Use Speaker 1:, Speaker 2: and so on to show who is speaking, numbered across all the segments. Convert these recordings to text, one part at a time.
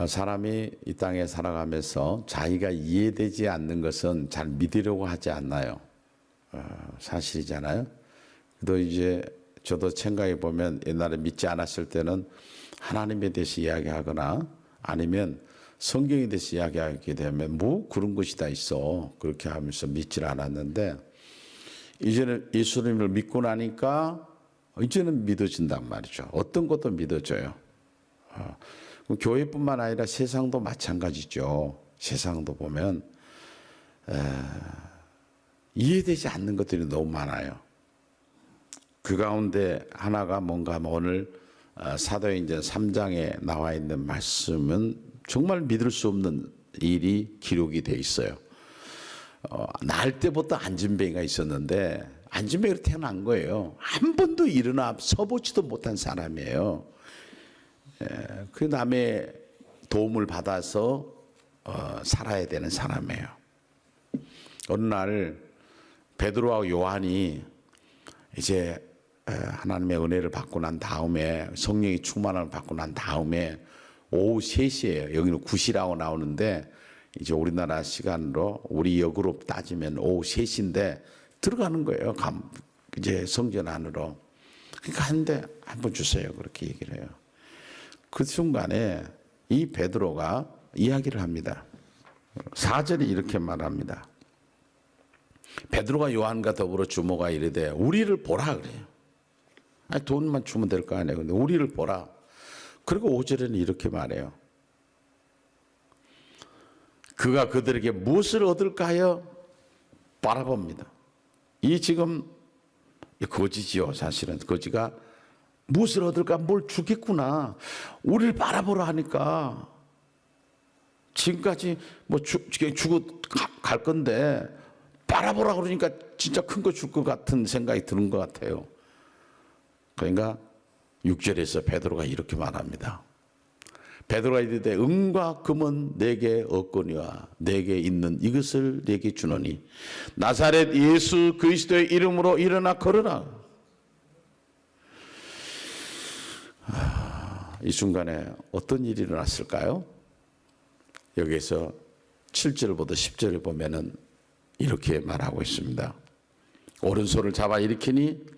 Speaker 1: 사람이 이 땅에 살아가면서 자기가 이해되지 않는 것은 잘 믿으려고 하지 않나요? 사실이잖아요. 또 이제 저도 생각해 보면 옛날에 믿지 않았을 때는 하나님에 대해서 이야기하거나 아니면 성경에 대해서 이야기하게 되면 뭐 그런 것이 다 있어 그렇게 하면서 믿질 않았는데, 이제는 예수님을 믿고 나니까 이제는 믿어진단 말이죠. 어떤 것도 믿어져요. 교회뿐만 아니라 세상도 마찬가지죠. 세상도 보면 이해되지 않는 것들이 너무 많아요. 그 가운데 하나가 뭔가 하면 오늘 사도행전 3장에 나와 있는 말씀은 정말 믿을 수 없는 일이 기록이 돼 있어요. 날 때부터 안진뱅이가 있었는데 안진뱅이로 태어난 거예요. 한 번도 일어나 서보지도 못한 사람이에요. 그 남의 도움을 받아서 살아야 되는 사람이에요. 어느 날 베드로와 요한이 이제 하나님의 은혜를 받고 난 다음에, 성령의 충만함을 받고 난 다음에 오후 3시예요. 여기는 9시라고 나오는데 이제 우리나라 시간으로 우리 역으로 따지면 오후 3시인데 들어가는 거예요. 이제 성전 안으로. 그러니까 하는데 한번 주세요. 그렇게 얘기를 해요. 그 순간에 이 베드로가 이야기를 합니다. 4절에 이렇게 말합니다. 베드로가 요한과 더불어 주모가 이르되 우리를 보라 그래요. 아니, 돈만 주면 될 거 아니에요. 근데 우리를 보라. 그리고 5절에는 이렇게 말해요. 그가 그들에게 무엇을 얻을까요? 바라봅니다. 이 지금 거지지요. 사실은 거지가 무엇을 얻을까? 뭘 주겠구나. 우리를 바라보라 하니까 지금까지 뭐 주고 갈 건데 바라보라 그러니까 진짜 큰 거 줄 것 같은 생각이 드는 것 같아요. 그러니까 6절에서 베드로가 이렇게 말합니다. 베드로가 이르되 은과 금은 내게 없거니와 내게 있는 이것을 내게 주노니 나사렛 예수 그리스도의 이름으로 일어나 걸으라. 이 순간에 어떤 일이 일어났을까요? 여기에서 7절보다 10절을 보면은 이렇게 말하고 있습니다. 오른손을 잡아 일으키니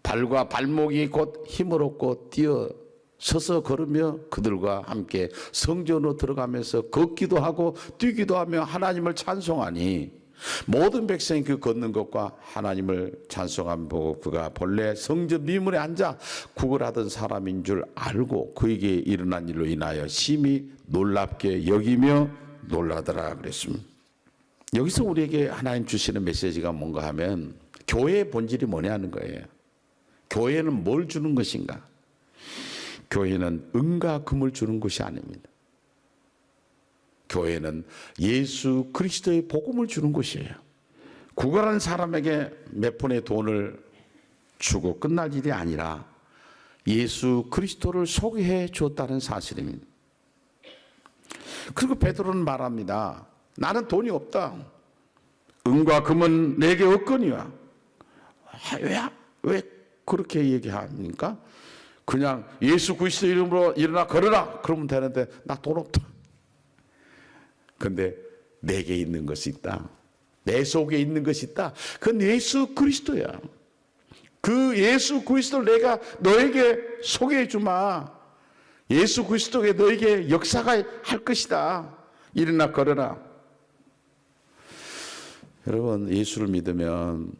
Speaker 1: 발과 발목이 곧 힘을 얻고 뛰어 서서 걸으며 그들과 함께 성전으로 들어가면서 걷기도 하고 뛰기도 하며 하나님을 찬송하니 모든 백성이 그 걷는 것과 하나님을 찬송함 보고 그가 본래 성전 미문에 앉아 구걸하던 사람인 줄 알고 그에게 일어난 일로 인하여 심히 놀랍게 여기며 놀라더라 그랬습니다. 여기서 우리에게 하나님 주시는 메시지가 뭔가 하면 교회의 본질이 뭐냐는 거예요. 교회는 뭘 주는 것인가? 교회는 은과 금을 주는 것이 아닙니다. 교회는 예수 그리스도의 복음을 주는 것이에요. 구걸하는 사람에게 몇 푼의 돈을 주고 끝날 일이 아니라 예수 그리스도를 소개해 줬다는 사실입니다. 그리고 베드로는 말합니다. 나는 돈이 없다. 은과 금은 내게 없거니와. 왜 그렇게 얘기합니까? 그냥 예수 그리스도 이름으로 일어나 걸어라 그러면 되는데 나 돈 없다. 근데 내게 있는 것이 있다. 내 속에 있는 것이 있다. 그건 예수 그리스도야. 그 예수 그리스도를 내가 너에게 소개해 주마. 예수 그리스도에 너에게 역사가 할 것이다. 일어나 걸어라. 여러분, 예수를 믿으면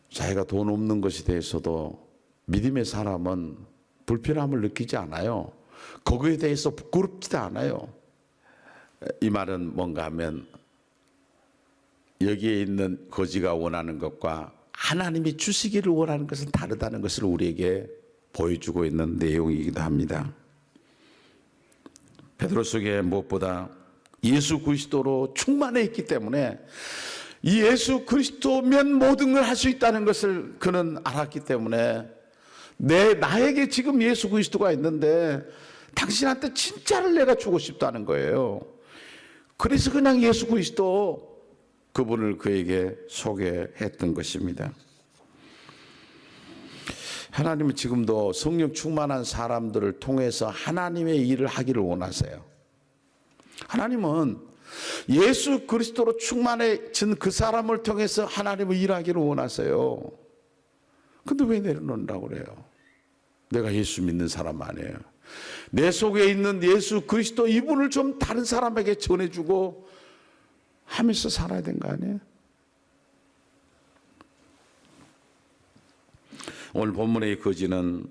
Speaker 1: 자기가 돈 없는 것에 대해서도 믿음의 사람은 불편함을 느끼지 않아요. 거기에 대해서 부끄럽지도 않아요. 이 말은 뭔가 하면 여기에 있는 거지가 원하는 것과 하나님이 주시기를 원하는 것은 다르다는 것을 우리에게 보여주고 있는 내용이기도 합니다. 베드로 속에 무엇보다 예수 그리스도로 충만해 있기 때문에 이 예수 그리스도면 모든 걸 할 수 있다는 것을 그는 알았기 때문에 나에게 지금 예수 그리스도가 있는데 당신한테 진짜를 내가 주고 싶다는 거예요. 그래서 그냥 예수 그리스도 그분을 그에게 소개했던 것입니다. 하나님은 지금도 성령 충만한 사람들을 통해서 하나님의 일을 하기를 원하세요. 하나님은 예수 그리스도로 충만해진 그 사람을 통해서 하나님을 일하기를 원하세요. 근데 왜 내려놓는다고 그래요? 내가 예수 믿는 사람 아니에요. 내 속에 있는 예수 그리스도 이분을 좀 다른 사람에게 전해주고 하면서 살아야 되는 거 아니에요? 오늘 본문의 거지는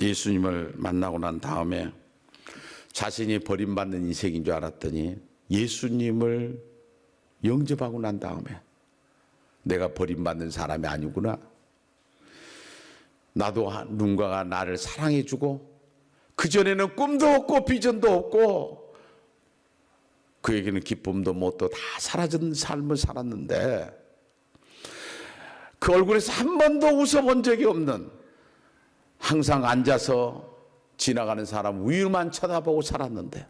Speaker 1: 예수님을 만나고 난 다음에 자신이 버림받는 인생인 줄 알았더니 예수님을 영접하고 난 다음에 내가 버림받는 사람이 아니구나. 나도 누군가가 나를 사랑해주고 그전에는 꿈도 없고 비전도 없고 그에게는 기쁨도 뭣도 다 사라진 삶을 살았는데 그 얼굴에서 한 번도 웃어본 적이 없는 항상 앉아서 지나가는 사람 위로만 쳐다보고 살았는데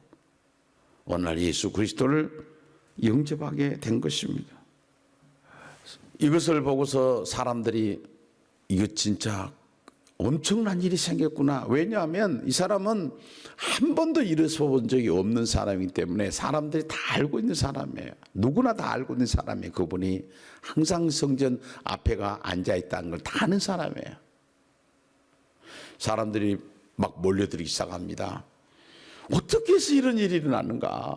Speaker 1: 어느 날 예수 그리스도를 영접하게 된 것입니다. 이것을 보고서 사람들이 이거 진짜 엄청난 일이 생겼구나. 왜냐하면 이 사람은 한 번도 일어서 본 적이 없는 사람이기 때문에 사람들이 다 알고 있는 사람이에요. 누구나 다 알고 있는 사람이에요. 그분이 항상 성전 앞에가 앉아있다는 걸 다 아는 사람이에요. 사람들이 막 몰려들기 시작합니다. 어떻게 해서 이런 일이 일어났는가?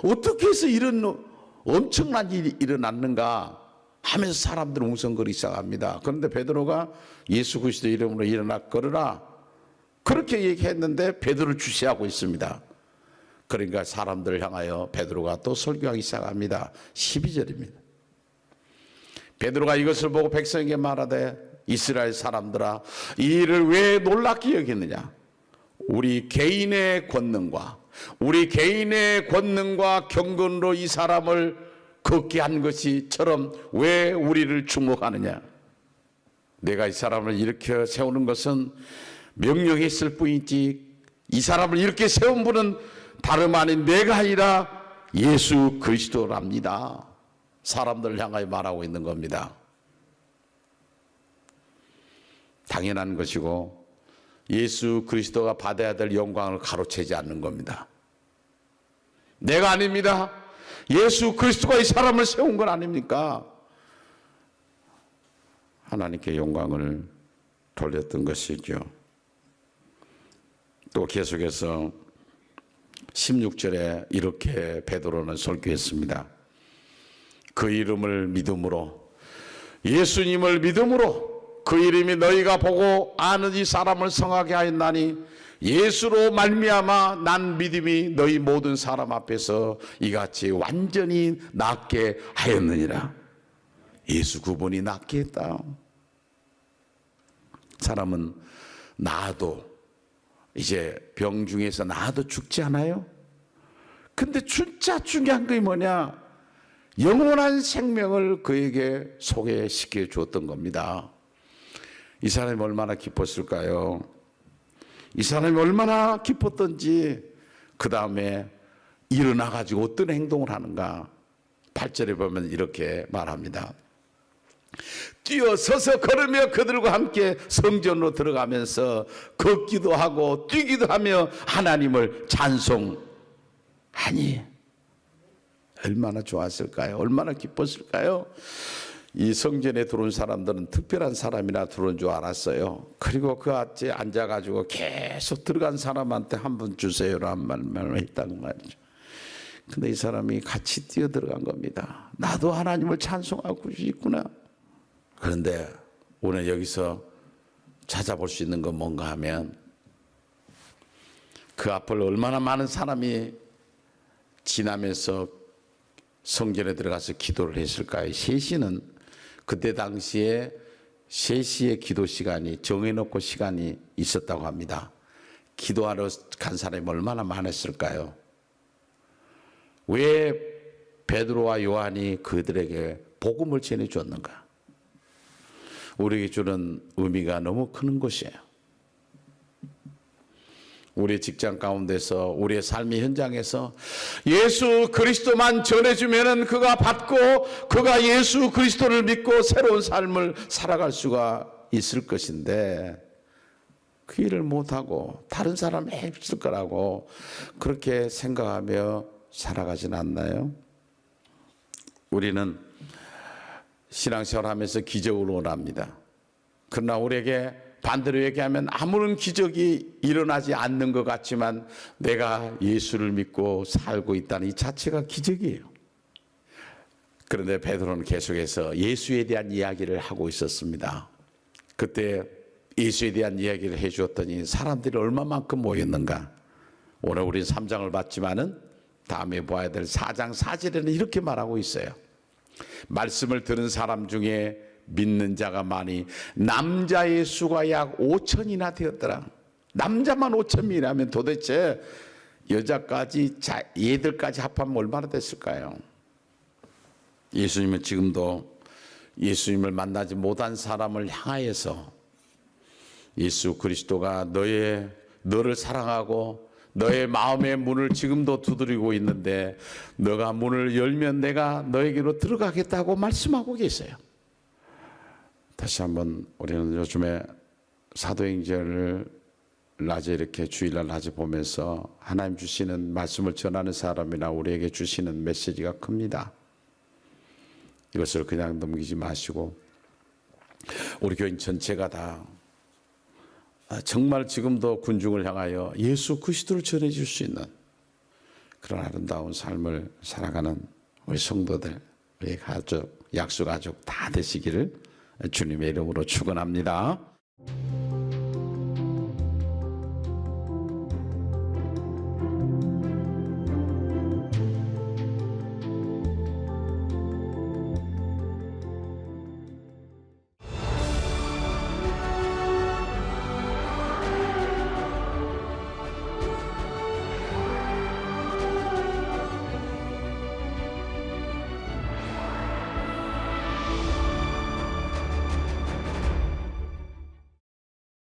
Speaker 1: 어떻게 해서 이런 엄청난 일이 일어났는가? 하면서 사람들은 웅성거리기 시작합니다. 그런데 베드로가 예수 그리스도 이름으로 일어나 걸으라 그렇게 얘기했는데 베드로를 주시하고 있습니다. 그러니까 사람들을 향하여 베드로가 또 설교하기 시작합니다. 12절입니다. 베드로가 이것을 보고 백성에게 말하되 이스라엘 사람들아 이 일을 왜 놀랍게 여기느냐. 우리 개인의 권능과 경건으로 이 사람을 걷게 한 것이처럼 왜 우리를 주목하느냐. 내가 이 사람을 일으켜 세우는 것은 명령했을 뿐이지 이 사람을 이렇게 세운 분은 다름 아닌 내가 아니라 예수 그리스도랍니다. 사람들을 향하여 말하고 있는 겁니다. 당연한 것이고 예수 그리스도가 받아야 될 영광을 가로채지 않는 겁니다. 내가 아닙니다. 예수 그리스도가 이 사람을 세운 건 아닙니까? 하나님께 영광을 돌렸던 것이죠. 또 계속해서 16절에 이렇게 베드로는 설교했습니다. 그 이름을 믿음으로 예수님을 믿음으로 그 이름이 너희가 보고 아는 이 사람을 성하게 하였나니 예수로 말미암아 난 믿음이 너희 모든 사람 앞에서 이같이 완전히 낫게 하였느니라. 예수 그분이 낫게 했다. 사람은 나아도 이제 병 중에서 나아도 죽지 않아요? 근데 진짜 중요한 게 뭐냐? 영원한 생명을 그에게 소개시켜 주었던 겁니다. 이 사람이 얼마나 기뻤을까요? 이 사람이 얼마나 기뻤던지 그 다음에 일어나가지고 어떤 행동을 하는가. 8절에 보면 이렇게 말합니다. 뛰어서서 걸으며 그들과 함께 성전으로 들어가면서 걷기도 하고 뛰기도 하며 하나님을 찬송하니. 얼마나 좋았을까요? 얼마나 기뻤을까요? 이 성전에 들어온 사람들은 특별한 사람이나 들어온 줄 알았어요. 그리고 그 앞에 앉아가지고 계속 들어간 사람한테 한 분 주세요라는 말만 했단 말이죠. 근데 이 사람이 같이 뛰어 들어간 겁니다. 나도 하나님을 찬송하고 싶구나. 그런데 오늘 여기서 찾아볼 수 있는 건 뭔가 하면 그 앞을 얼마나 많은 사람이 지나면서 성전에 들어가서 기도를 했을까요? 3시는 그때 당시에 3시의 기도 시간이 정해놓고 시간이 있었다고 합니다. 기도하러 간 사람이 얼마나 많았을까요? 왜 베드로와 요한이 그들에게 복음을 전해줬는가? 우리에게 주는 의미가 너무 큰 것이에요. 우리 직장 가운데서 우리의 삶의 현장에서 예수 그리스도만 전해주면은 그가 받고 그가 예수 그리스도를 믿고 새로운 삶을 살아갈 수가 있을 것인데 그 일을 못하고 다른 사람이 했을 거라고 그렇게 생각하며 살아가진 않나요? 우리는 신앙생활 하면서 기적을 원합니다. 그러나 우리에게 반대로 얘기하면 아무런 기적이 일어나지 않는 것 같지만 내가 예수를 믿고 살고 있다는 이 자체가 기적이에요. 그런데 베드로는 계속해서 예수에 대한 이야기를 하고 있었습니다. 그때 예수에 대한 이야기를 해 주었더니 사람들이 얼마만큼 모였는가. 오늘 우리는 3장을 봤지만은 다음에 봐야 될 4장 4절에는 이렇게 말하고 있어요. 말씀을 들은 사람 중에 믿는 자가 많이 남자의 수가 약 5천이나 되었더라. 남자만 5천이라면 도대체 여자까지 얘들까지 합하면 얼마나 됐을까요? 예수님은 지금도 예수님을 만나지 못한 사람을 향하여서 예수 그리스도가 너를 사랑하고 너의 마음의 문을 지금도 두드리고 있는데 너가 문을 열면 내가 너에게로 들어가겠다고 말씀하고 계세요. 다시 한번 우리는 요즘에 사도행전을 낮에 이렇게 주일날 낮에 보면서 하나님 주시는 말씀을 전하는 사람이나 우리에게 주시는 메시지가 큽니다. 이것을 그냥 넘기지 마시고 우리 교인 전체가 다 정말 지금도 군중을 향하여 예수 그리스도를 전해줄 수 있는 그런 아름다운 삶을 살아가는 우리 성도들, 우리 가족, 약수 가족 다 되시기를 주님의 이름으로 축원합니다.